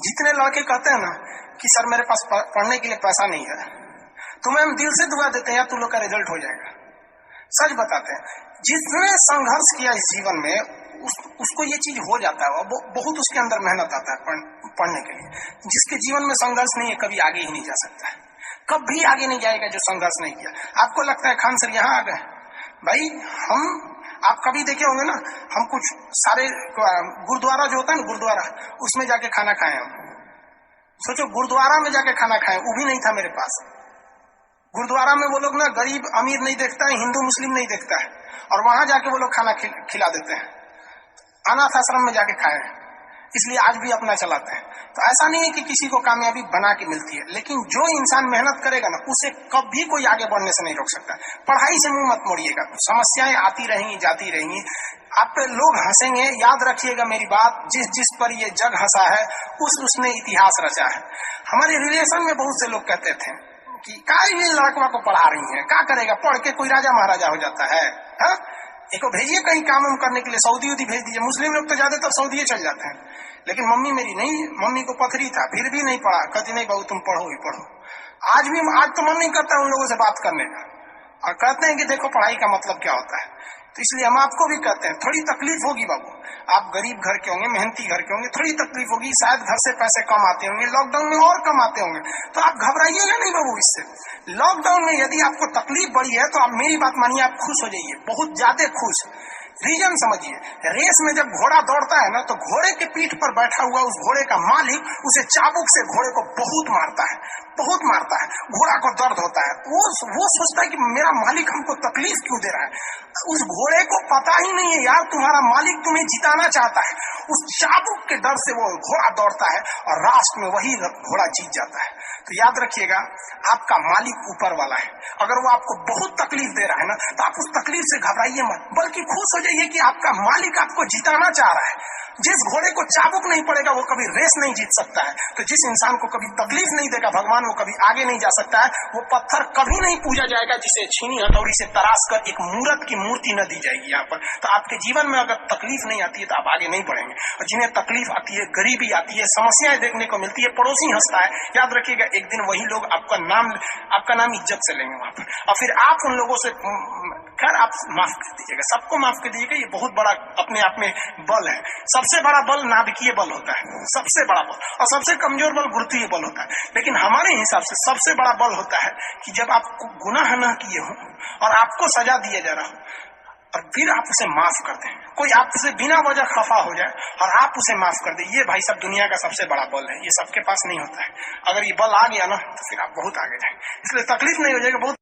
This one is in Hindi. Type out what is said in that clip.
जितने लड़के कहते हैं ना कि सर मेरे पास पढ़ने के लिए पैसा नहीं है, तो मैम दिल से दुआ देते हैं यार तू लोग का रिजल्ट हो जाएगा। सच बताते हैं, जिसने संघर्ष किया इस जीवन में उसको ये चीज हो जाता है, बहुत उसके अंदर मेहनत आता है पढ़ने के लिए। जिसके जीवन में संघर्ष नहीं है कभी आगे ही नहीं जा सकता है, कभी आगे नहीं जाएगा जो संघर्ष नहीं किया। आपको लगता है खान सर यहाँ आ गए, भाई आप कभी देखे होंगे ना, हम कुछ सारे गुरुद्वारा जो होता है ना, गुरुद्वारा उसमें जाके खाना खाए हम। सोचो गुरुद्वारा में जाके खाना खाए, वो भी नहीं था मेरे पास। गुरुद्वारा में वो लोग ना गरीब अमीर नहीं देखता है, हिंदू मुस्लिम नहीं देखता है, और वहां जाके वो लोग खाना खिला देते हैं। अनाथ आश्रम में जाके खाए, इसलिए आज भी अपना चलाते हैं। तो ऐसा नहीं है कि किसी को कामयाबी बना के मिलती है, लेकिन जो इंसान मेहनत करेगा ना उसे कभी कोई आगे बढ़ने से नहीं रोक सकता। पढ़ाई से मुंह मत मोड़िएगा, समस्याएं आती रहेंगी जाती रहेंगी, आप पे लोग हंसेंगे। याद रखिएगा मेरी बात, जिस पर ये जग हंसा है उसने इतिहास रचा है। हमारे रिलेशन में बहुत से लोग कहते थे कि का ये लड़कवा को पढ़ा रही है, क्या करेगा, पढ़ के कोई राजा महाराजा हो जाता है। एक भेजिए कहीं काम करने के लिए, सऊदी उदी भेज दीजिए। मुस्लिम लोग तो ज्यादातर सऊदी चल जाते हैं, लेकिन मम्मी मेरी नहीं, मम्मी को पथरी था फिर भी नहीं पढ़ा। कहती नहीं बहू तुम पढ़ो ही पढ़ो। आज तो मन नहीं करता उन लोगों से बात करने का, और कहते हैं कि देखो पढ़ाई का मतलब क्या होता है। तो इसलिए हम आपको भी कहते हैं थोड़ी तकलीफ होगी बाबू, आप गरीब घर के होंगे, मेहनती घर के होंगे, थोड़ी तकलीफ होगी, शायद घर से पैसे कम आते होंगे, लॉकडाउन में और कम आते होंगे, तो आप घबराइएगा नहीं बाबू इससे। लॉकडाउन में यदि आपको तकलीफ बढ़ी है तो आप मेरी बात मानिए, आप खुश हो जाइए, बहुत ज्यादा खुश। रीजन समझिए, रेस में जब घोड़ा दौड़ता है ना, तो घोड़े के पीठ पर बैठा हुआ उस घोड़े का मालिक उसे चाबुक से घोड़े को बहुत मारता है, बहुत मारता है, घोड़ा को दर्द होता है। वो सोचता है कि मेरा मालिक हमको तकलीफ क्यों दे रहा है। उस घोड़े को पता ही नहीं है यार तुम्हारा मालिक तुम्हें जिताना चाहता है। उस चाबुक के डर से वो घोड़ा दौड़ता है और लास्ट में वही घोड़ा जीत जाता है। तो याद रखिएगा, आपका मालिक ऊपर वाला है। अगर वो आपको बहुत तकलीफ दे रहा है ना, तो आप उस तकलीफ से घबराइए मत, बल्कि खुश हो जाइए कि आपका मालिक आपको जिताना चाह रहा है। जिस घोड़े को चाबुक नहीं पड़ेगा वो कभी रेस नहीं जीत सकता है। तो जिस इंसान को कभी तकलीफ नहीं देगा भगवान, वो कभी आगे नहीं जा सकता है। वो पत्थर कभी नहीं पूजा जाएगा जिसे छीनी हथौड़ी से तराश कर एक मूर्त की मूर्ति न दी जाएगी यहाँ पर। तो आपके जीवन में अगर तकलीफ नहीं आती है तो आप आगे नहीं बढ़ेंगे। और जिन्हें तकलीफ आती है, गरीबी आती है, समस्याएं देखने को मिलती है, पड़ोसी हंसता है, याद रखिएगा एक दिन वही लोग आपका नाम इज्जत से लेंगे वहां पर। और फिर आप उन लोगों से खैर आप माफ कर दीजिएगा, सबको माफ कर दीजिएगा, ये बहुत बड़ा अपने आप में बल है। सबसे बड़ा बल नाभिकीय बल होता है, सबसे बड़ा बल, और सबसे कमजोर बल गुरुत्वीय बल होता है। लेकिन हमारे हिसाब से सबसे बड़ा बल होता है कि जब आप गुनाह न किए हो और आपको सजा दिया जा रहा हो और फिर आप उसे माफ कर दें। कोई आपसे बिना वजह खफा हो जाए और आप उसे माफ कर दें, ये भाई सब दुनिया का सबसे बड़ा बल है। ये सबके पास नहीं होता है। अगर ये बल आ गया ना तो फिर आप बहुत आगे जाएंगे। इसलिए तकलीफ नहीं हो जाएगा, बहुत